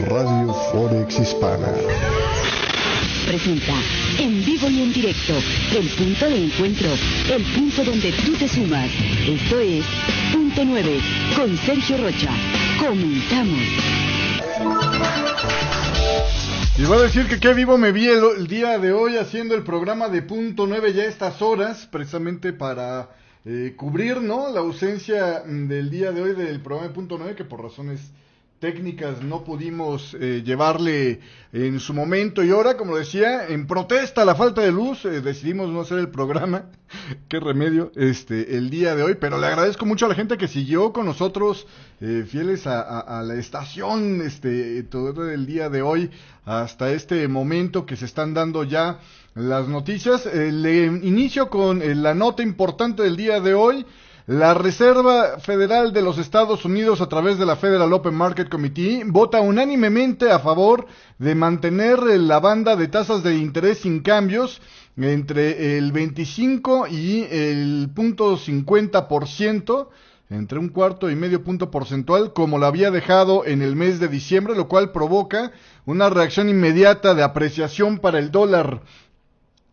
Radio Forex Hispana presenta en vivo y en directo el punto de encuentro, el punto donde tú te sumas. Esto es Punto 9 con Sergio Rocha. Comenzamos. Les voy a decir que qué vivo me vi el día de hoy haciendo el programa de Punto 9 ya a estas horas, precisamente para cubrir, ¿no?, la ausencia del día de hoy del programa de Punto 9, que por razones técnicas no pudimos llevarle en su momento y hora, como decía, en protesta a la falta de luz, decidimos no hacer el programa, qué remedio, el día de hoy, pero le agradezco mucho a la gente que siguió con nosotros, fieles a la estación, todo el día de hoy, hasta este momento que se están dando ya las noticias. Le inicio con la nota importante del día de hoy. La Reserva Federal de los Estados Unidos, a través de la Federal Open Market Committee, vota unánimemente a favor de mantener la banda de tasas de interés sin cambios entre el 25 y el 0.50%, entre 1/4 y medio punto porcentual, como lo había dejado en el mes de diciembre, lo cual provoca una reacción inmediata de apreciación para el dólar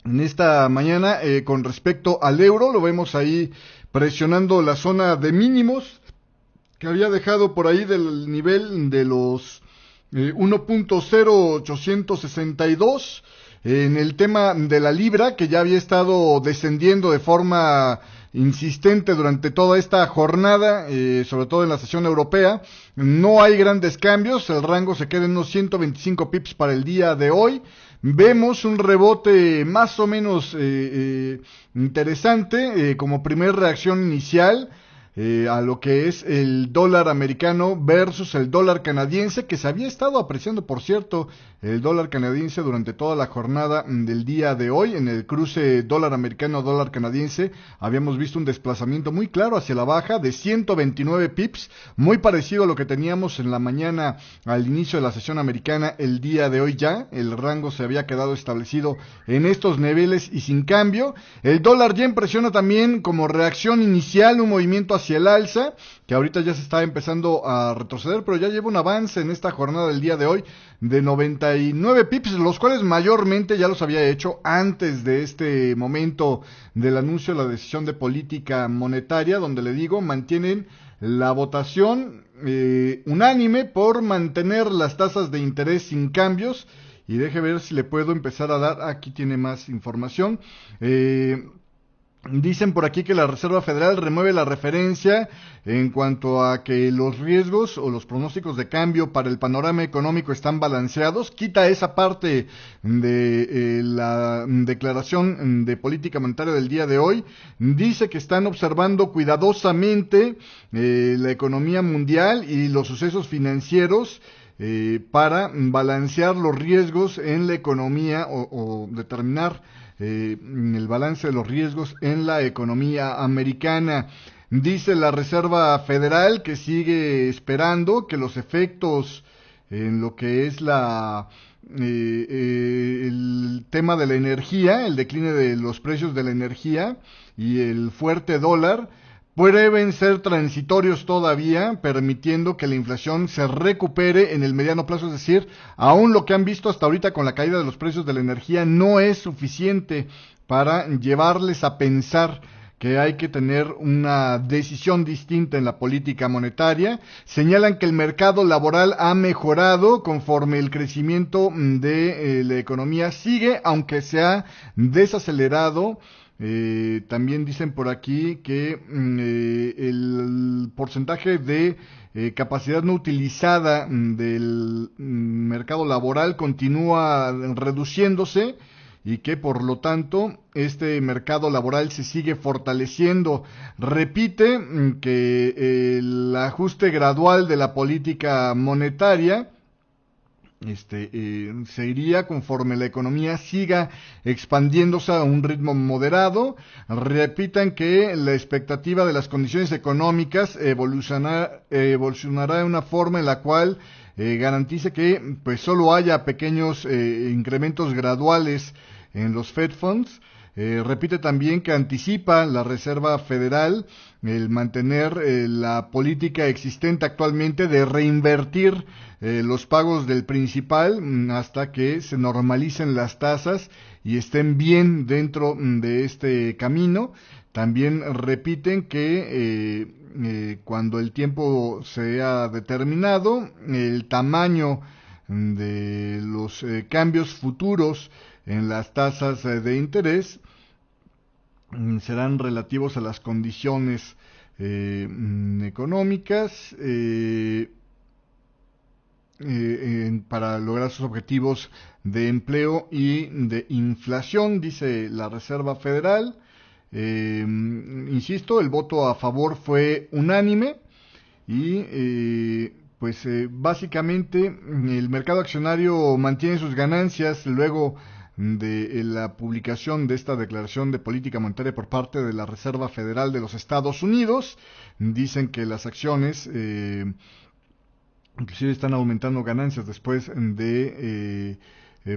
en esta mañana con respecto al euro. Lo vemos ahí presionando la zona de mínimos que había dejado por ahí del nivel de los 1.0862. En el tema de la libra, que ya había estado descendiendo de forma insistente durante toda esta jornada, sobre todo en la sesión europea, no hay grandes cambios, el rango se queda en unos 125 pips para el día de hoy. Vemos un rebote más o menos interesante como primer reacción inicial a lo que es el dólar americano versus el dólar canadiense, que se había estado apreciando, por cierto, el dólar canadiense durante toda la jornada del día de hoy. En el cruce dólar americano-dólar canadiense habíamos visto un desplazamiento muy claro hacia la baja de 129 pips, muy parecido a lo que teníamos en la mañana al inicio de la sesión americana. El día de hoy ya el rango se había quedado establecido en estos niveles y sin cambio. El dólar yen presiona también como reacción inicial un movimiento hacia el alza, que ahorita ya se está empezando a retroceder, pero ya lleva un avance en esta jornada del día de hoy de 99 pips, los cuales mayormente ya los había hecho antes de este momento del anuncio de la decisión de política monetaria, donde le digo, mantienen la votación unánime por mantener las tasas de interés sin cambios. Y deje ver si le puedo empezar a dar, aquí tiene más información. Dicen por aquí que la Reserva Federal remueve la referencia en cuanto a que los riesgos o los pronósticos de cambio para el panorama económico están balanceados. Quita esa parte de la declaración de política monetaria del día de hoy. Dice que están observando cuidadosamente la economía mundial y los sucesos financieros para balancear los riesgos en la economía o determinar el balance de los riesgos en la economía americana. Dice la Reserva Federal que sigue esperando que los efectos en lo que es el tema de la energía, el decline de los precios de la energía y el fuerte dólar pueden ser transitorios todavía, permitiendo que la inflación se recupere en el mediano plazo. Es decir, aún lo que han visto hasta ahorita con la caída de los precios de la energía no es suficiente para llevarles a pensar que hay que tener una decisión distinta en la política monetaria. Señalan que el mercado laboral ha mejorado conforme el crecimiento de la economía sigue, aunque se ha desacelerado. También dicen por aquí que el porcentaje de capacidad no utilizada del mercado laboral continúa reduciéndose y que por lo tanto este mercado laboral se sigue fortaleciendo. Repite que el ajuste gradual de la política monetaria se iría conforme la economía siga expandiéndose a un ritmo moderado. Repitan que la expectativa de las condiciones económicas evolucionará de una forma en la cual garantice que pues solo haya pequeños incrementos graduales en los Fed Funds. Repite también que anticipa la Reserva Federal el mantener la política existente actualmente de reinvertir los pagos del principal hasta que se normalicen las tasas y estén bien dentro de este camino. También repiten que cuando el tiempo sea determinado, el tamaño de los cambios futuros en las tasas de interés serán relativos a las condiciones económicas para lograr sus objetivos de empleo y de inflación, dice la Reserva Federal. Insisto, el voto a favor fue unánime y básicamente el mercado accionario mantiene sus ganancias luego de la publicación de esta declaración de política monetaria por parte de la Reserva Federal de los Estados Unidos. Dicen que las acciones inclusive están aumentando ganancias después de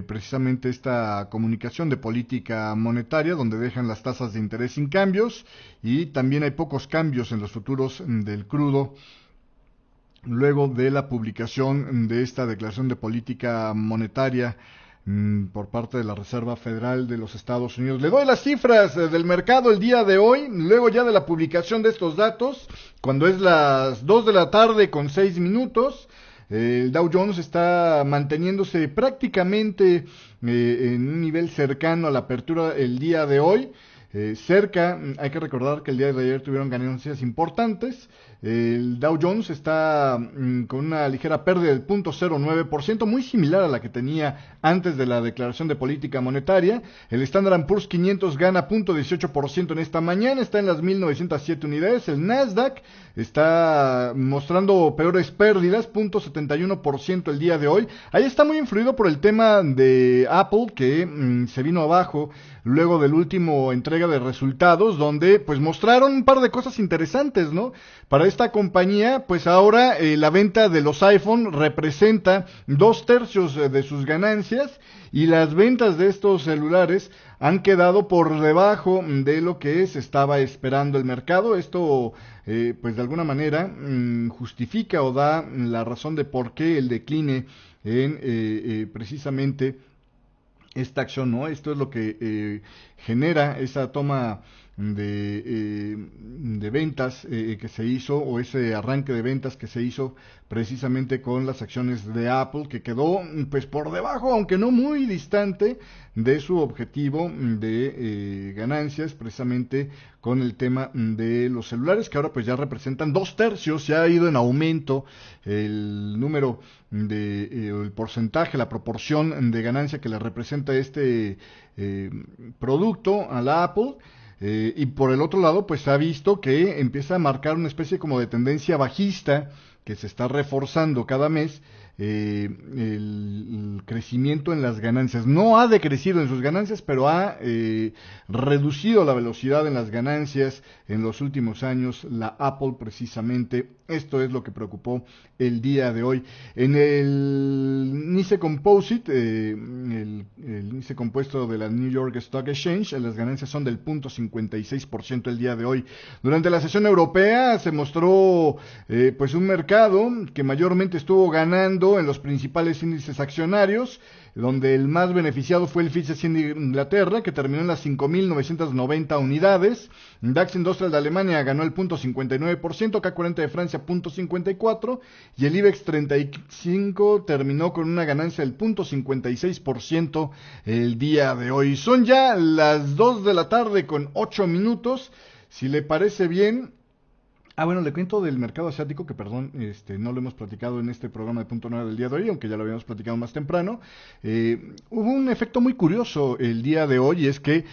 precisamente esta comunicación de política monetaria, donde dejan las tasas de interés sin cambios, y también hay pocos cambios en los futuros del crudo luego de la publicación de esta declaración de política monetaria por parte de la Reserva Federal de los Estados Unidos. Le doy las cifras del mercado el día de hoy, luego ya de la publicación de estos datos, cuando es las 2 de la tarde con 6 minutos. El Dow Jones está manteniéndose prácticamente en un nivel cercano a la apertura el día de hoy. Hay que recordar que el día de ayer tuvieron ganancias importantes. El Dow Jones está con una ligera pérdida del 0.09%, muy similar a la que tenía antes de la declaración de política monetaria. El Standard & Poor's 500 gana 0.18% en esta mañana, está en las 1.907 unidades. El Nasdaq está mostrando peores pérdidas, 0.71% el día de hoy. Ahí está muy influido por el tema de Apple, que se vino abajo luego del último entrega de resultados, donde pues mostraron un par de cosas interesantes, ¿no? Para esta compañía, pues ahora la venta de los iPhone representa 2/3 de sus ganancias, y las ventas de estos celulares han quedado por debajo de lo que se estaba esperando el mercado. Esto pues de alguna manera justifica o da la razón de por qué el decline en precisamente esta acción, ¿no? Esto es lo que genera esa toma de ventas que se hizo, o ese arranque de ventas que se hizo precisamente con las acciones de Apple, que quedó pues por debajo, aunque no muy distante de su objetivo de ganancias, precisamente con el tema de los celulares, que ahora pues ya representan 2/3, ya ha ido en aumento el número el porcentaje, la proporción de ganancia que le representa este producto a la Apple. Y por el otro lado, pues se ha visto que empieza a marcar una especie como de tendencia bajista que se está reforzando cada mes. El crecimiento en las ganancias no ha decrecido en sus ganancias, pero ha reducido la velocidad en las ganancias en los últimos años la Apple, precisamente. Esto es lo que preocupó el día de hoy. En el Nice Composite, el índice compuesto de la New York Stock Exchange, las ganancias son del 0.56% el día de hoy. Durante la sesión europea se mostró pues un mercado que mayormente estuvo ganando en los principales índices accionarios, donde el más beneficiado fue el FTSE 100 de Inglaterra, que terminó en las 5.990 unidades. DAX Industrial de Alemania ganó el 0.59%, K40 de Francia 0.54%, y el IBEX 35 terminó con una ganancia del 0.56% el día de hoy. Son ya las 2 de la tarde con 8 minutos. Si le parece bien... bueno, le cuento del mercado asiático, que perdón, no lo hemos platicado en este programa de Punto 9 del día de hoy, aunque ya lo habíamos platicado más temprano. Hubo un efecto muy curioso el día de hoy, y es que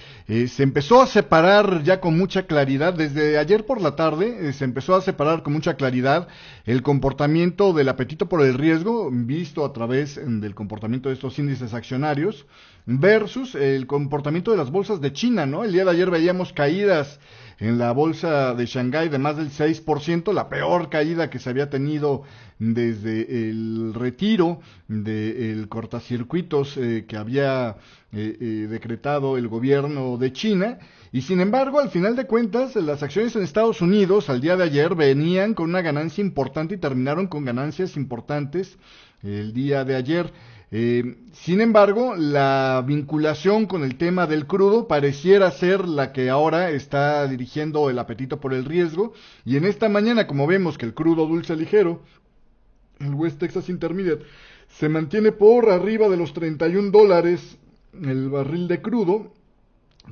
se empezó a separar ya con mucha claridad, desde ayer por la tarde, se empezó a separar con mucha claridad el comportamiento del apetito por el riesgo, visto a través del comportamiento de estos índices accionarios, versus el comportamiento de las bolsas de China, ¿no? El día de ayer veíamos caídas en la bolsa de Shanghái de más del 6%, 6%, la peor caída que se había tenido desde el retiro del cortacircuitos que había decretado el gobierno de China. Y sin embargo, al final de cuentas, las acciones en Estados Unidos al día de ayer venían con una ganancia importante y terminaron con ganancias importantes el día de ayer. Sin embargo, la vinculación con el tema del crudo pareciera ser la que ahora está dirigiendo el apetito por el riesgo. Y en esta mañana, como vemos que el crudo dulce ligero, el West Texas Intermediate, se mantiene por arriba de los $31 el barril de crudo,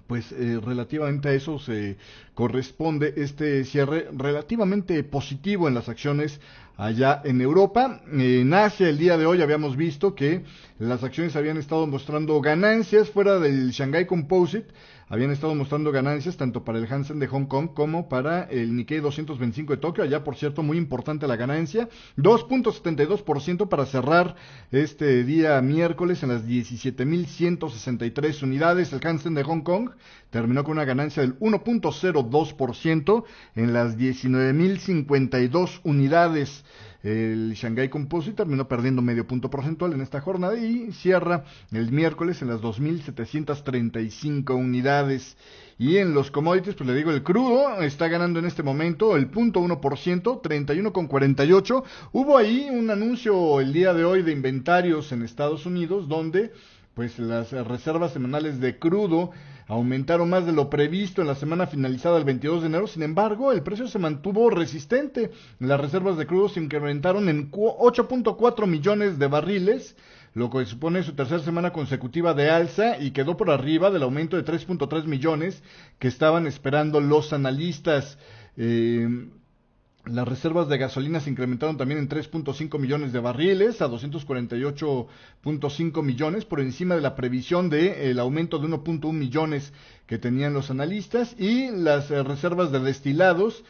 pues relativamente a eso se corresponde este cierre relativamente positivo en las acciones allá en Europa. En Asia el día de hoy habíamos visto que las acciones habían estado mostrando ganancias fuera del Shanghai Composite, habían estado mostrando ganancias tanto para el Hansen de Hong Kong como para el Nikkei 225 de Tokio. Allá, por cierto, muy importante la ganancia, 2.72% para cerrar este día miércoles en las 17.163 unidades. El Hansen de Hong Kong terminó con una ganancia del 1.02% en las 19.052 unidades. El Shanghai Composite terminó perdiendo medio punto porcentual en esta jornada y cierra el miércoles en las 2.735 unidades. Y en los commodities, pues le digo, el crudo está ganando en este momento el 0.1%, 31.48. Hubo ahí un anuncio el día de hoy de inventarios en Estados Unidos donde pues las reservas semanales de crudo aumentaron más de lo previsto en la semana finalizada el 22 de enero. Sin embargo, el precio se mantuvo resistente. Las reservas de crudo se incrementaron en 8.4 millones de barriles, lo que supone su tercera semana consecutiva de alza, y quedó por arriba del aumento de 3.3 millones que estaban esperando los analistas. Las reservas de gasolina se incrementaron también en 3.5 millones de barriles a 248.5 millones, por encima de la previsión de el aumento de 1.1 millones que tenían los analistas. Y las reservas de destilados,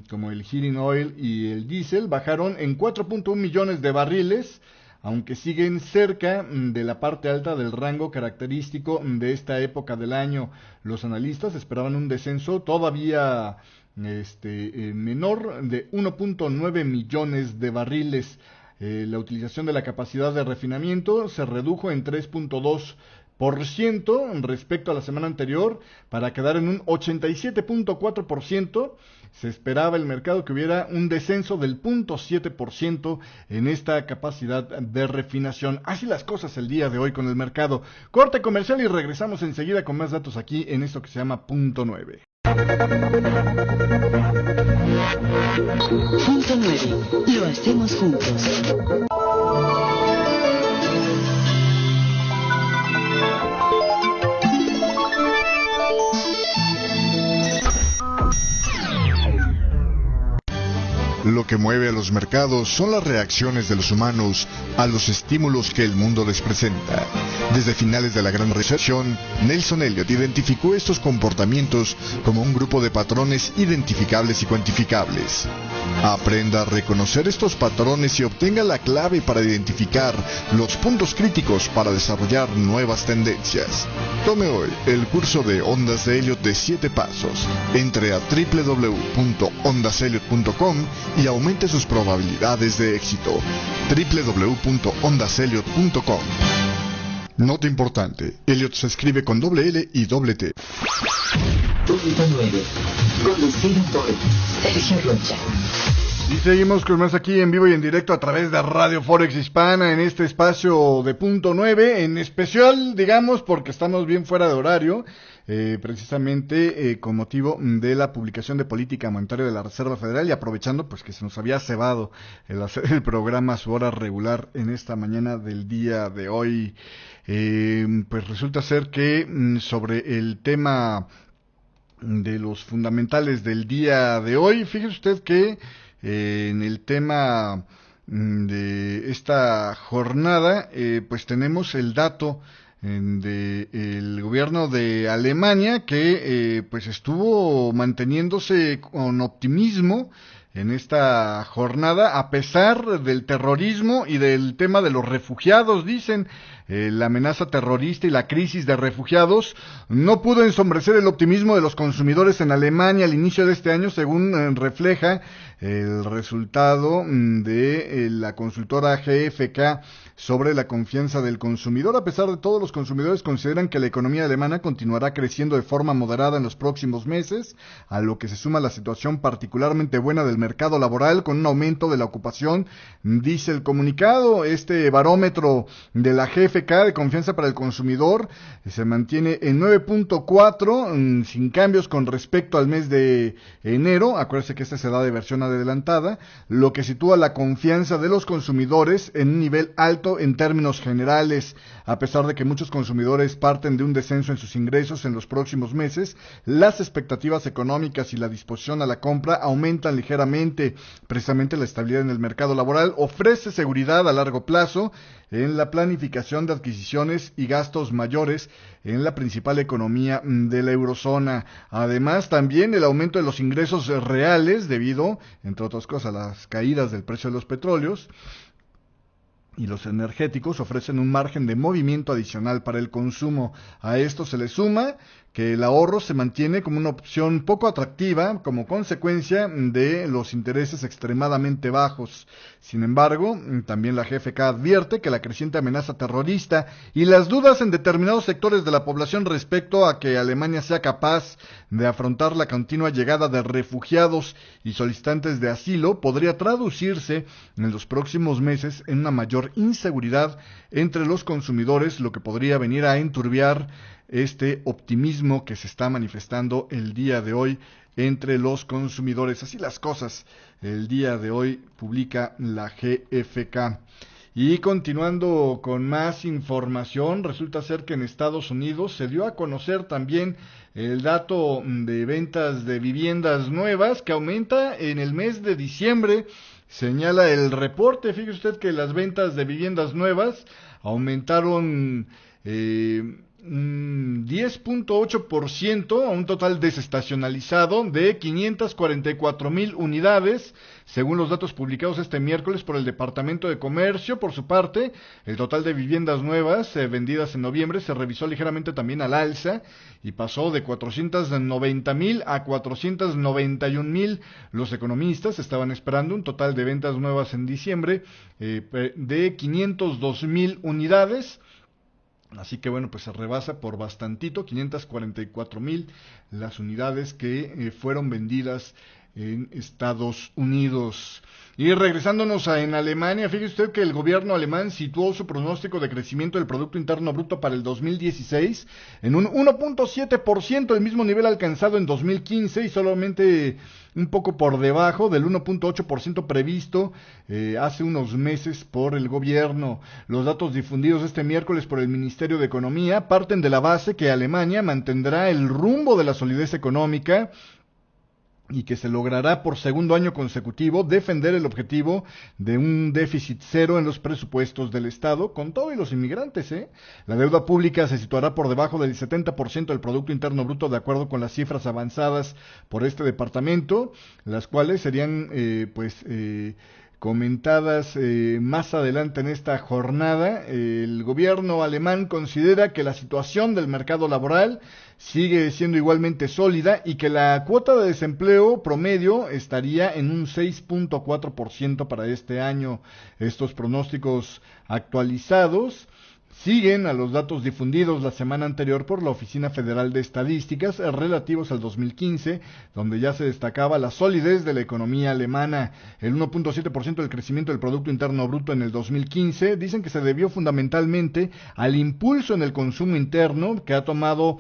como el heating oil y el diésel, bajaron en 4.1 millones de barriles, aunque siguen cerca de la parte alta del rango característico de esta época del año. Los analistas esperaban un descenso todavía menor de 1.9 millones de barriles. La utilización de la capacidad de refinamiento se redujo en 3.2% respecto a la semana anterior para quedar en un 87.4%. Se esperaba el mercado que hubiera un descenso del 0.7% en esta capacidad de refinación. Así las cosas el día de hoy con el mercado. Corte comercial y regresamos enseguida con más datos aquí en esto que se llama Punto 9. Punto 9. Lo hacemos juntos. Lo que mueve a los mercados son las reacciones de los humanos a los estímulos que el mundo les presenta. Desde finales de la Gran Recesión, Nelson Elliott identificó estos comportamientos como un grupo de patrones identificables y cuantificables. Aprenda a reconocer estos patrones y obtenga la clave para identificar los puntos críticos para desarrollar nuevas tendencias. Tome hoy el curso de Ondas de Elliott de 7 pasos. Entre a www.ondaseliot.com y aumente sus probabilidades de éxito. www.ondaseliot.com. Nota importante: Elliott se escribe con doble L y doble T. Punto 9. Conducido por Sergio Rocha. Y seguimos con más aquí en vivo y en directo a través de Radio Forex Hispana en este espacio de Punto 9, en especial, digamos, porque estamos bien fuera de horario, precisamente con motivo de la publicación de política monetaria de la Reserva Federal, y aprovechando pues que se nos había cebado el hacer el programa a su hora regular en esta mañana del día de hoy. Pues resulta ser que sobre el tema de los fundamentales del día de hoy, fíjese usted que en el tema de esta jornada, pues tenemos el dato del gobierno de Alemania que pues estuvo manteniéndose con optimismo en esta jornada, a pesar del terrorismo y del tema de los refugiados. Dicen, la amenaza terrorista y la crisis de refugiados no pudo ensombrecer el optimismo de los consumidores en Alemania al inicio de este año, según refleja el resultado de la consultora GfK sobre la confianza del consumidor. A pesar de todo, los consumidores consideran que la economía alemana continuará creciendo de forma moderada en los próximos meses, a lo que se suma la situación particularmente buena del mercado laboral, con un aumento de la ocupación, dice el comunicado. Este barómetro de la GfK de confianza para el consumidor se mantiene en 9.4, sin cambios con respecto al mes de enero. Acuérdense que esta se da de versión adelantada, lo que sitúa la confianza de los consumidores en un nivel alto en términos generales. A pesar de que muchos consumidores parten de un descenso en sus ingresos en los próximos meses, las expectativas económicas y la disposición a la compra aumentan ligeramente. Precisamente la estabilidad en el mercado laboral ofrece seguridad a largo plazo en la planificación de adquisiciones y gastos mayores en la principal economía de la eurozona. Además, también el aumento de los ingresos reales debido, entre otras cosas, a las caídas del precio de los petróleos y los energéticos ofrecen un margen de movimiento adicional para el consumo. A esto se le suma que el ahorro se mantiene como una opción poco atractiva como consecuencia de los intereses extremadamente bajos. Sin embargo, también la GfK advierte que la creciente amenaza terrorista y las dudas en determinados sectores de la población respecto a que Alemania sea capaz de afrontar la continua llegada de refugiados y solicitantes de asilo podría traducirse en los próximos meses en una mayor inseguridad entre los consumidores, lo que podría venir a enturbiar este optimismo que se está manifestando el día de hoy entre los consumidores. Así las cosas, el día de hoy publica la GfK. Y continuando con más información, resulta ser que en Estados Unidos se dio a conocer también el dato de ventas de viviendas nuevas, que aumenta en el mes de diciembre. Señala el reporte, fíjese usted que las ventas de viviendas nuevas aumentaron 10.8% a un total desestacionalizado de 544,000 unidades, según los datos publicados este miércoles por el Departamento de Comercio. Por su parte, el total de viviendas nuevas vendidas en noviembre se revisó ligeramente también al alza y pasó de 490,000 a 491,000. Los economistas estaban esperando un total de ventas nuevas en diciembre de 502,000 unidades. Así que bueno, pues se rebasa por bastantito, 544,000 las unidades que fueron vendidas en Estados Unidos. Y regresándonos en Alemania, fíjese usted que el gobierno alemán situó su pronóstico de crecimiento del Producto Interno Bruto para el 2016 en un 1.7%, el mismo nivel alcanzado en 2015 y solamente un poco por debajo del 1.8% previsto hace unos meses por el gobierno. Los datos difundidos este miércoles por el Ministerio de Economía parten de la base que Alemania mantendrá el rumbo de la solidez económica y que se logrará por segundo año consecutivo defender el objetivo de un déficit cero en los presupuestos del Estado, con todo y los inmigrantes, La deuda pública se situará por debajo del 70% del Producto Interno Bruto, de acuerdo con las cifras avanzadas por este departamento, las cuales serían, comentadas más adelante en esta jornada. El gobierno alemán considera que la situación del mercado laboral sigue siendo igualmente sólida y que la cuota de desempleo promedio estaría en un 6.4% para este año. Estos pronósticos actualizados siguen a los datos difundidos la semana anterior por la Oficina Federal de Estadísticas relativos al 2015, donde ya se destacaba la solidez de la economía alemana. El 1.7% del crecimiento del Producto Interno Bruto en el 2015 dicen que se debió fundamentalmente al impulso en el consumo interno que ha tomado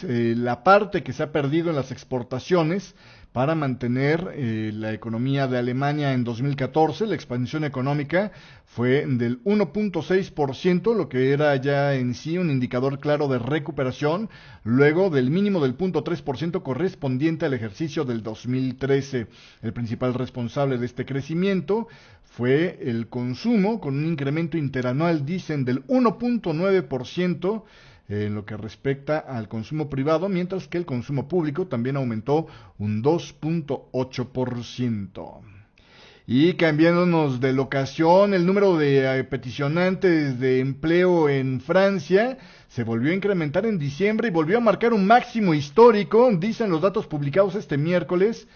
la parte que se ha perdido en las exportaciones para mantener la economía de Alemania en 2014. La expansión económica fue del 1.6%, lo que era ya en sí un indicador claro de recuperación, luego del mínimo del 0.3% correspondiente al ejercicio del 2013. El principal responsable de este crecimiento fue el consumo, con un incremento interanual, dicen, del 1.9%, en lo que respecta al consumo privado, mientras que el consumo público también aumentó un 2.8%. Y cambiándonos de locación, el número de peticionantes de empleo en Francia se volvió a incrementar en diciembre y volvió a marcar un máximo histórico, dicen los datos publicados este miércoles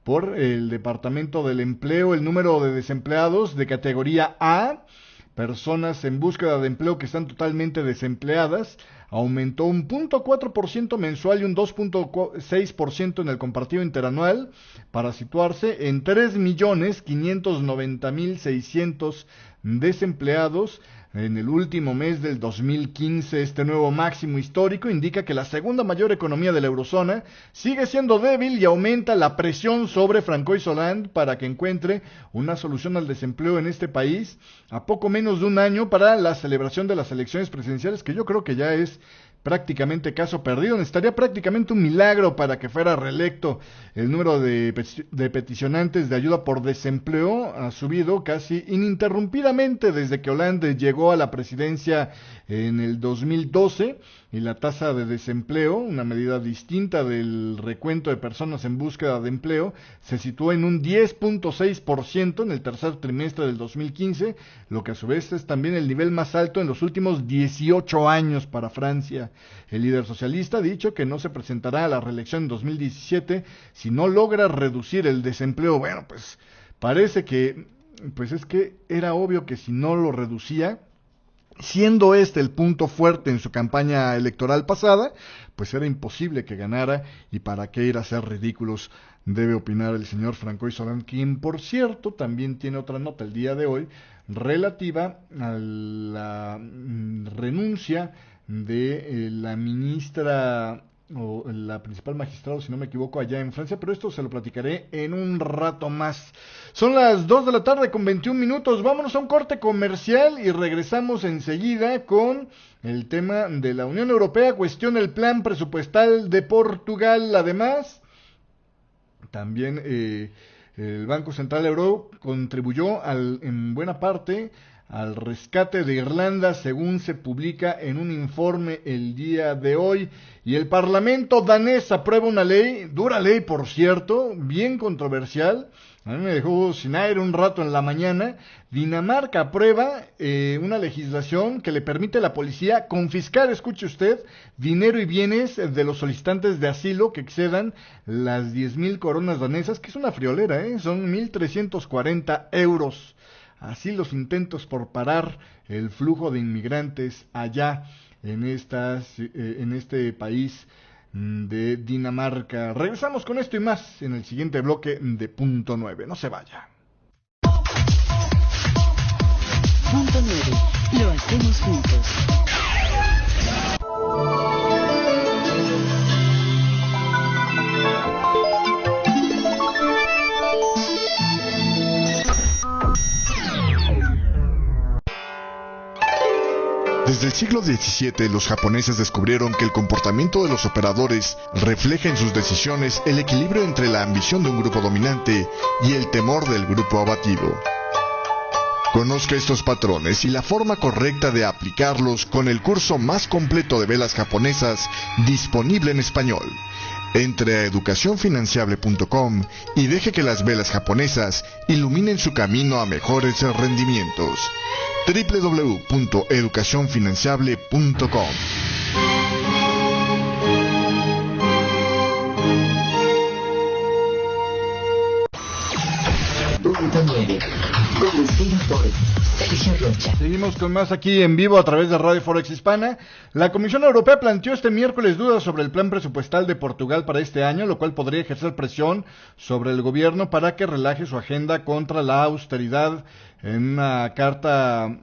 por el Departamento del Empleo. El número de desempleados de categoría A, personas en búsqueda de empleo que están totalmente desempleadas, aumentó un 0.4% mensual y un 2.6% en el comparativo interanual para situarse en 3.590.600 desempleados en el último mes del 2015. Este nuevo máximo histórico indica que la segunda mayor economía de la eurozona sigue siendo débil y aumenta la presión sobre Francois Hollande para que encuentre una solución al desempleo en este país a poco menos de un año para la celebración de las elecciones presidenciales, que yo creo que ya es prácticamente caso perdido. Necesitaría prácticamente un milagro para que fuera reelecto. El número de peticionantes de ayuda por desempleo ha subido casi ininterrumpidamente desde que Hollande llegó a la presidencia en el 2012, y la tasa de desempleo, una medida distinta del recuento de personas en búsqueda de empleo, se situó en un 10.6% en el tercer trimestre del 2015, lo que a su vez es también el nivel más alto en los últimos 18 años para Francia. El líder socialista ha dicho que no se presentará a la reelección en 2017 si no logra reducir el desempleo. Bueno, pues parece que, pues es que era obvio que si no lo reducía, siendo este el punto fuerte en su campaña electoral pasada, pues era imposible que ganara, y para qué ir a ser ridículos, debe opinar el señor Francois Hollande, quien por cierto también tiene otra nota el día de hoy relativa a la renuncia de la ministra o la principal magistrado, si no me equivoco, allá en Francia, pero esto se lo platicaré en un rato más. Son las 2 de la tarde con 21 minutos, vámonos a un corte comercial y regresamos enseguida con el tema de la Unión Europea, cuestiona el plan presupuestal de Portugal. Además, también el Banco Central Europeo contribuyó en buena parte al rescate de Irlanda, según se publica en un informe el día de hoy. Y el Parlamento danés aprueba una ley, dura ley por cierto, bien controversial, a mí me dejó sin aire un rato en la mañana. Dinamarca aprueba una legislación que le permite a la policía confiscar, escuche usted, dinero y bienes de los solicitantes de asilo que excedan las 10,000 coronas danesas, que es una friolera, son 1.340 euros. Así los intentos por parar el flujo de inmigrantes allá en este país de Dinamarca. Regresamos con esto y más en el siguiente bloque de Punto 9. No se vaya. Punto 9. Lo hacemos juntos. Desde el siglo XVII, los japoneses descubrieron que el comportamiento de los operadores refleja en sus decisiones el equilibrio entre la ambición de un grupo dominante y el temor del grupo abatido. Conozca estos patrones y la forma correcta de aplicarlos con el curso más completo de velas japonesas disponible en español. Entre a educacionfinanciable.com y deje que las velas japonesas iluminen su camino a mejores rendimientos. www.educacionfinanciable.com. Punto 9. Conducido por Sergio Rocha. Seguimos con más aquí en vivo a través de Radio Forex Hispana. La Comisión Europea planteó este miércoles dudas sobre el plan presupuestal de Portugal para este año, lo cual podría ejercer presión sobre el gobierno para que relaje su agenda contra la austeridad. En una carta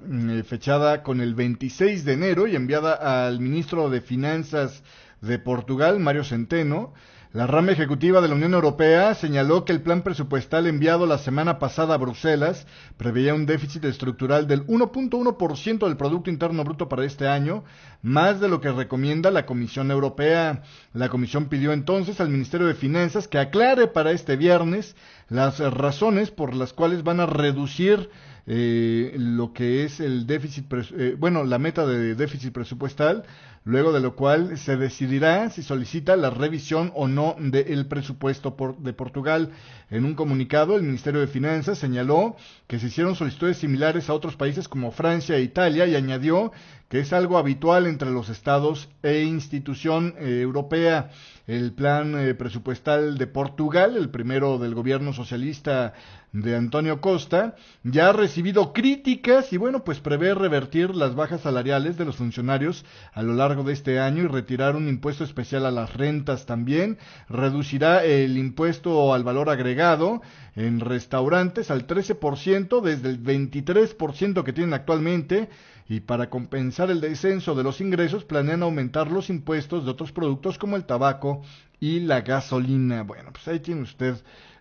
fechada con el 26 de enero y enviada al ministro de Finanzas de Portugal, Mário Centeno, la rama ejecutiva de la Unión Europea señaló que el plan presupuestal enviado la semana pasada a Bruselas preveía un déficit estructural del 1.1% del Producto Interno Bruto para este año, más de lo que recomienda la Comisión Europea. La Comisión pidió entonces al Ministerio de Finanzas que aclare para este viernes las razones por las cuales van a reducir lo que es el déficit, la meta de déficit presupuestal, luego de lo cual se decidirá si solicita la revisión o no del presupuesto de Portugal. En un comunicado, el Ministerio de Finanzas señaló que se hicieron solicitudes similares a otros países como Francia e Italia y añadió que es algo habitual entre los estados e institución europea. El plan presupuestal de Portugal, el primero del gobierno socialista de Antonio Costa, ya ha recibido críticas y pues prevé revertir las bajas salariales de los funcionarios a lo largo de este año y retirar un impuesto especial a las rentas también. Reducirá el impuesto al valor agregado en restaurantes al 13% desde el 23% que tienen actualmente, y para compensar el descenso de los ingresos planean aumentar los impuestos de otros productos como el tabaco y la gasolina. Bueno, pues ahí tiene usted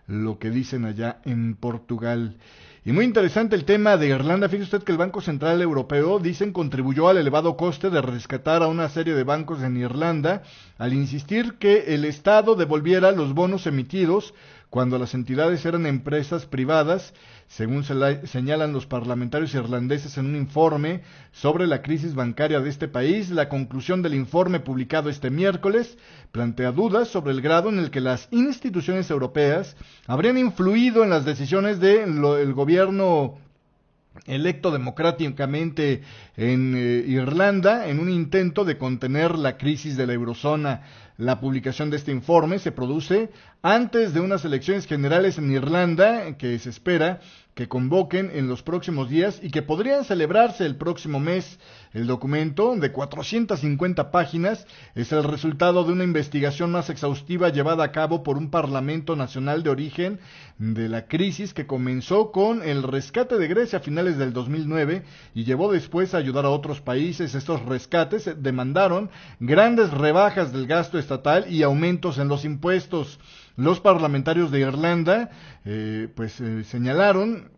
lo que dicen allá en Portugal. Y muy interesante el tema de Irlanda. Fíjese usted que el Banco Central Europeo, dicen, contribuyó al elevado coste de rescatar a una serie de bancos en Irlanda al insistir que el Estado devolviera los bonos emitidos cuando las entidades eran empresas privadas, según señalan los parlamentarios irlandeses en un informe sobre la crisis bancaria de este país. La conclusión del informe publicado este miércoles plantea dudas sobre el grado en el que las instituciones europeas habrían influido en las decisiones del gobierno electo democráticamente en Irlanda en un intento de contener la crisis de la eurozona. La publicación de este informe se produce antes de unas elecciones generales en Irlanda que se espera que convoquen en los próximos días y que podrían celebrarse el próximo mes. El documento, de 450 páginas, es el resultado de una investigación más exhaustiva llevada a cabo por un Parlamento Nacional de origen de la crisis que comenzó con el rescate de Grecia a finales del 2009 y llevó después a ayudar a otros países. Estos rescates demandaron grandes rebajas del gasto estatal y aumentos en los impuestos. Los parlamentarios de Irlanda señalaron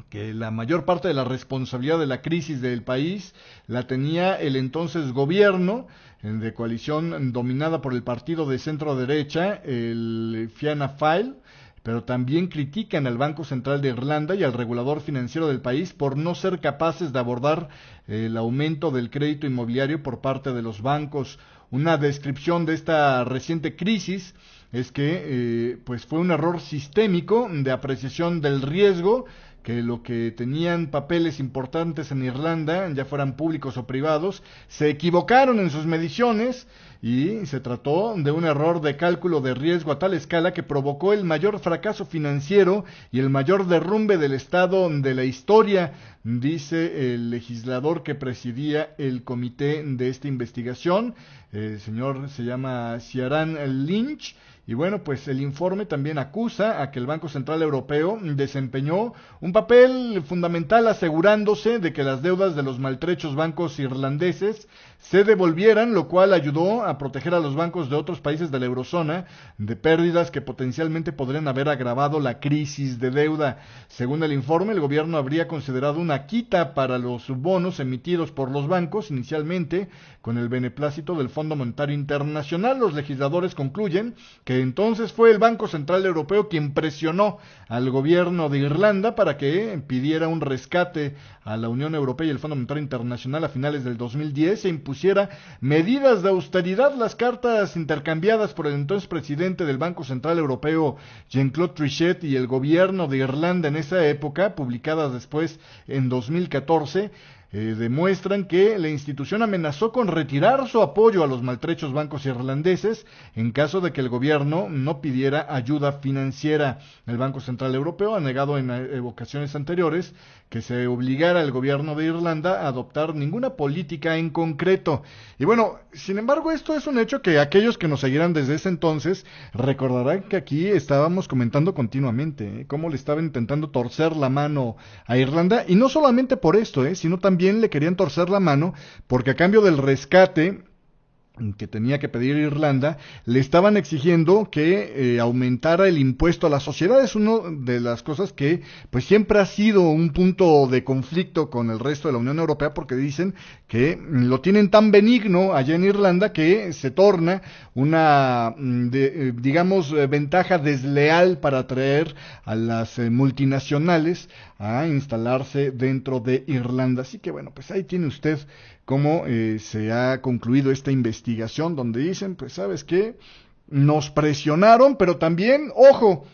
que la mayor parte de la responsabilidad de la crisis del país la tenía el entonces gobierno de coalición dominada por el partido de centro derecha, el Fianna Fáil, pero también critican al Banco Central de Irlanda y al regulador financiero del país por no ser capaces de abordar el aumento del crédito inmobiliario por parte de los bancos. Una descripción de esta reciente crisis es que fue un error sistémico de apreciación del riesgo, que lo que tenían papeles importantes en Irlanda, ya fueran públicos o privados, se equivocaron en sus mediciones y se trató de un error de cálculo de riesgo a tal escala que provocó el mayor fracaso financiero y el mayor derrumbe del Estado de la historia, dice el legislador que presidía el comité de esta investigación. El señor se llama Ciarán Lynch. Y el informe también acusa a que el Banco Central Europeo desempeñó un papel fundamental asegurándose de que las deudas de los maltrechos bancos irlandeses se devolvieran, lo cual ayudó a proteger a los bancos de otros países de la eurozona de pérdidas que potencialmente podrían haber agravado la crisis de deuda. Según el informe, el gobierno habría considerado una quita para los bonos emitidos por los bancos inicialmente con el beneplácito del Fondo Monetario Internacional. Los legisladores concluyen que entonces fue el Banco Central Europeo quien presionó al gobierno de Irlanda para que pidiera un rescate a la Unión Europea y el Fondo Monetario Internacional a finales del 2010 e impusiera medidas de austeridad. Las cartas intercambiadas por el entonces presidente del Banco Central Europeo, Jean-Claude Trichet, y el gobierno de Irlanda en esa época, publicadas después en 2014, demuestran que la institución amenazó con retirar su apoyo a los maltrechos bancos irlandeses en caso de que el gobierno no pidiera ayuda financiera. El Banco Central Europeo ha negado en ocasiones anteriores que se obligara al gobierno de Irlanda a adoptar ninguna política en concreto. Y sin embargo, esto es un hecho que aquellos que nos seguirán desde ese entonces recordarán que aquí estábamos comentando continuamente, cómo le estaban intentando torcer la mano a Irlanda, y no solamente por esto, sino también le querían torcer la mano porque a cambio del rescate que tenía que pedir Irlanda, le estaban exigiendo que aumentara el impuesto a las sociedades, una de las cosas que pues siempre ha sido un punto de conflicto con el resto de la Unión Europea, porque dicen que lo tienen tan benigno allá en Irlanda que se torna una, digamos, ventaja desleal para atraer a las multinacionales a instalarse dentro de Irlanda. Así que bueno, pues ahí tiene usted cómo se ha concluido esta investigación, donde dicen, pues sabes qué, nos presionaron, pero también, ojo,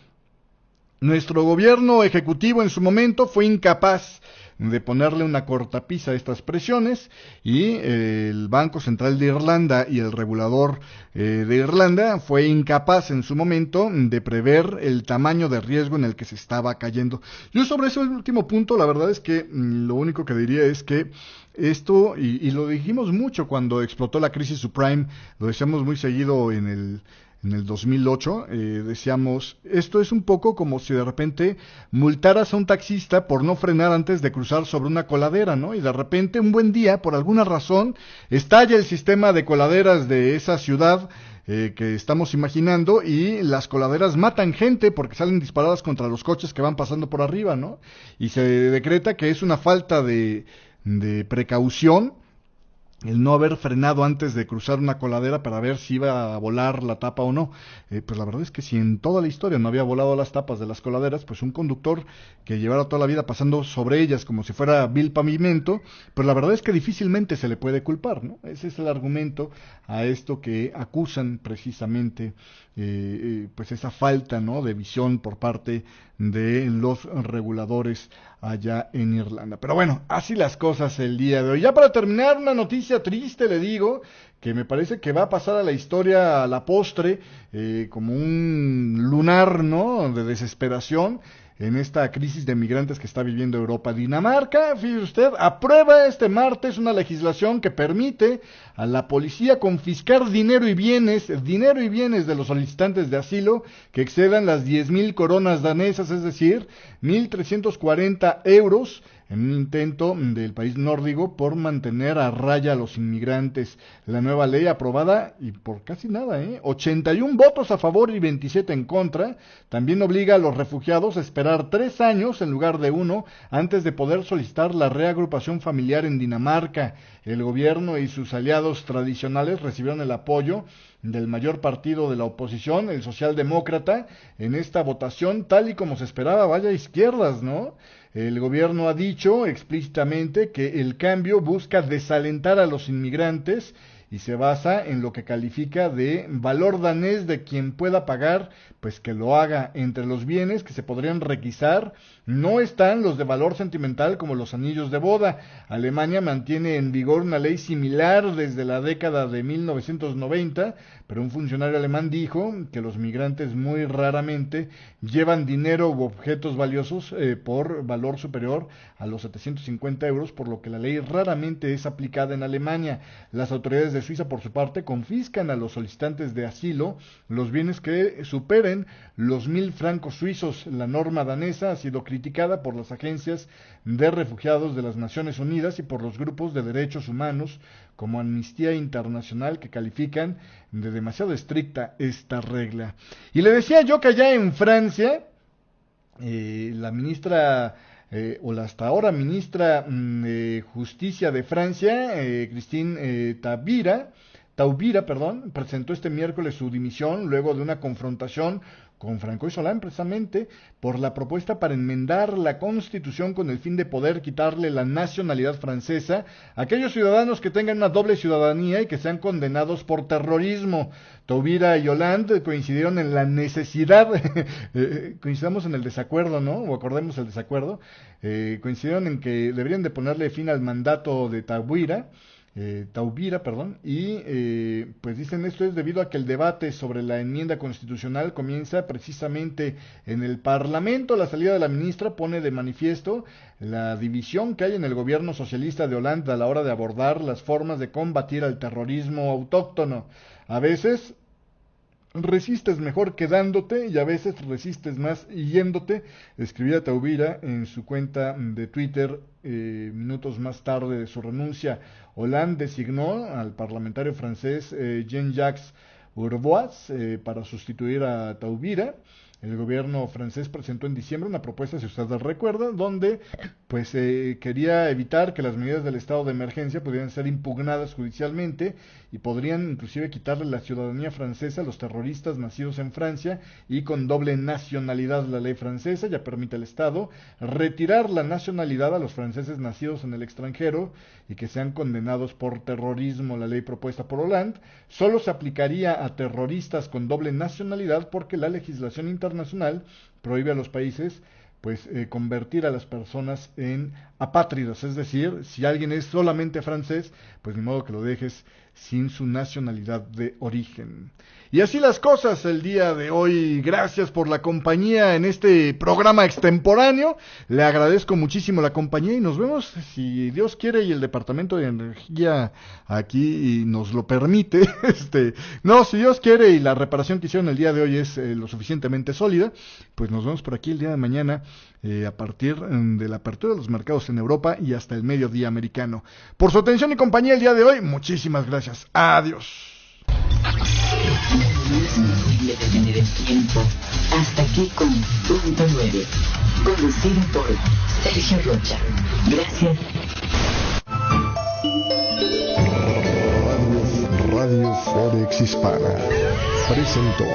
nuestro gobierno ejecutivo en su momento fue incapaz de ponerle una cortapisa a estas presiones, y el Banco Central de Irlanda y el regulador de Irlanda fue incapaz en su momento de prever el tamaño de riesgo en el que se estaba cayendo. Yo sobre ese último punto, la verdad es que lo único que diría es que esto, y lo dijimos mucho cuando explotó la crisis subprime, lo decíamos muy seguido en el 2008, decíamos, esto es un poco como si de repente multaras a un taxista por no frenar antes de cruzar sobre una coladera, ¿no? Y de repente un buen día, por alguna razón, estalla el sistema de coladeras de esa ciudad que estamos imaginando, y las coladeras matan gente porque salen disparadas contra los coches que van pasando por arriba, ¿no? Y se decreta que es una falta de precaución el no haber frenado antes de cruzar una coladera para ver si iba a volar la tapa o no. Pues la verdad es que si en toda la historia no había volado las tapas de las coladeras, pues un conductor que llevara toda la vida pasando sobre ellas como si fuera vil pavimento, pues la verdad es que difícilmente se le puede culpar, ¿no? Ese es el argumento a esto que acusan precisamente, pues esa falta, ¿no?, de visión por parte de los reguladores allá en Irlanda. Pero bueno, así las cosas el día de hoy. Ya para terminar, una noticia triste, le digo, que me parece que va a pasar a la historia a la postre, como un lunar, ¿no?, de desesperación en esta crisis de migrantes que está viviendo Europa. Dinamarca, fíjese usted, aprueba este martes una legislación que permite a la policía confiscar dinero y bienes de los solicitantes de asilo que excedan las 10,000 coronas danesas, es decir, 1.340 euros, en un intento del país nórdico por mantener a raya a los inmigrantes. La nueva ley aprobada, y por casi nada, 81 votos a favor y 27 en contra, también obliga a los refugiados a esperar 3 años en lugar de 1 antes de poder solicitar la reagrupación familiar en Dinamarca. El gobierno y sus aliados tradicionales recibieron el apoyo del mayor partido de la oposición, el socialdemócrata, en esta votación, tal y como se esperaba, vaya izquierdas, ¿no? El gobierno ha dicho explícitamente que el cambio busca desalentar a los inmigrantes y se basa en lo que califica de valor danés de quien pueda pagar, pues que lo haga. Entre los bienes que se podrían requisar no están los de valor sentimental como los anillos de boda. Alemania mantiene en vigor una ley similar desde la década de 1990, pero un funcionario alemán dijo que los migrantes muy raramente llevan dinero u objetos valiosos por valor superior a los 750 euros, por lo que la ley raramente es aplicada en Alemania. Las autoridades de Suiza, por su parte, confiscan a los solicitantes de asilo los bienes que superen los 1.000 francos suizos. La norma danesa ha sido criticada por las agencias de refugiados de las Naciones Unidas y por los grupos de derechos humanos como Amnistía Internacional, que califican de demasiado estricta esta regla. Y le decía yo que allá en Francia, la ministra o la hasta ahora ministra de Justicia de Francia, Christine Taubira, presentó este miércoles su dimisión luego de una confrontación con Francois Hollande, precisamente por la propuesta para enmendar la Constitución con el fin de poder quitarle la nacionalidad francesa a aquellos ciudadanos que tengan una doble ciudadanía y que sean condenados por terrorismo. Taubira y Hollande coincidieron en la necesidad, coincidamos en el desacuerdo, ¿no? O acordemos el desacuerdo, coincidieron en que deberían de ponerle fin al mandato de Taubira, y pues dicen esto es debido a que el debate sobre la enmienda constitucional comienza precisamente en el Parlamento. La salida de la ministra pone de manifiesto la división que hay en el gobierno socialista de Hollande a la hora de abordar las formas de combatir al terrorismo autóctono. A veces resistes mejor quedándote y a veces resistes más yéndote, escribía Taubira en su cuenta de Twitter minutos más tarde de su renuncia. Hollande designó al parlamentario francés Jean-Jacques Urvoas para sustituir a Taubira. El gobierno francés presentó en diciembre una propuesta, si usted recuerda, donde pues quería evitar que las medidas del estado de emergencia pudieran ser impugnadas judicialmente y podrían inclusive quitarle la ciudadanía francesa a los terroristas nacidos en Francia y con doble nacionalidad. La ley francesa ya permite al Estado retirar la nacionalidad a los franceses nacidos en el extranjero y que sean condenados por terrorismo. La ley propuesta por Hollande solo se aplicaría a terroristas con doble nacionalidad porque la legislación internacional prohíbe a los países pues convertir a las personas en apátridas, es decir, si alguien es solamente francés, pues ni modo que lo dejes sin su nacionalidad de origen. Y así las cosas el día de hoy. Gracias por la compañía en este programa extemporáneo. Le agradezco muchísimo la compañía y nos vemos, si Dios quiere y el Departamento de Energía aquí nos lo permite. Si Dios quiere y la reparación que hicieron el día de hoy es lo suficientemente sólida, pues nos vemos por aquí el día de mañana a partir de la apertura de los mercados en Europa y hasta el mediodía americano. Por su atención y compañía el día de hoy, muchísimas gracias. Adiós. No es posible detener el tiempo. Hasta aquí con Punto 9, conducido por Sergio Rocha. Gracias. Radio Forex Hispana presentó